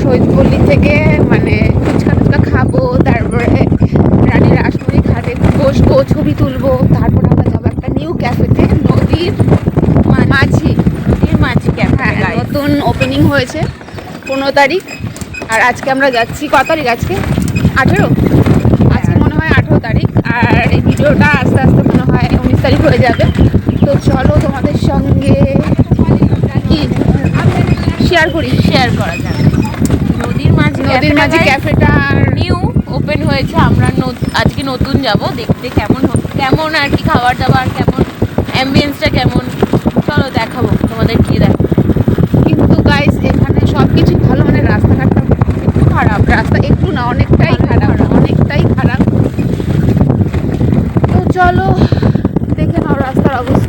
শহীদপল্লী থেকে মানে ফুচকা টুচকা খাবো, তারপরে রানীর রাসমণি ঘাটে বসবো, ছবি তুলবো, তারপর আমরা যাবো একটা নিউ ক্যাফেতে, নদীর মাঝি। নদীর মাঝি ক্যাফে। হ্যাঁ, নতুন ওপেনিং হয়েছে 15 তারিখ। আর আজকে আমরা যাচ্ছি, কত তারিখ আজকে? 18। আজকে মনে হয় 18 তারিখ, আর এই ভিডিওটা আস্তে আস্তে মনে হয় 19 তারিখ হয়ে যাবে। তো চলো তোমাদের সঙ্গে কি শেয়ার করা যাবে। নদীর মাঝি ক্যাফেটা নিউ ওপেন হয়েছে। আমরা আজকে নতুন যাব, দেখতে কেমন আর কি খাবার দাবার কেমন, অ্যাম্বিয়েন্সটা কেমন, চলো দেখাবো তোমাদের। কি দেখো, কিন্তু গাইস এখানে সব কিছু ভালো, মানে রাস্তাঘাটটা একটু খারাপ, রাস্তা একটু না অনেকটাই খারাপ। তো চলো দেখে নাও রাস্তার অবস্থা।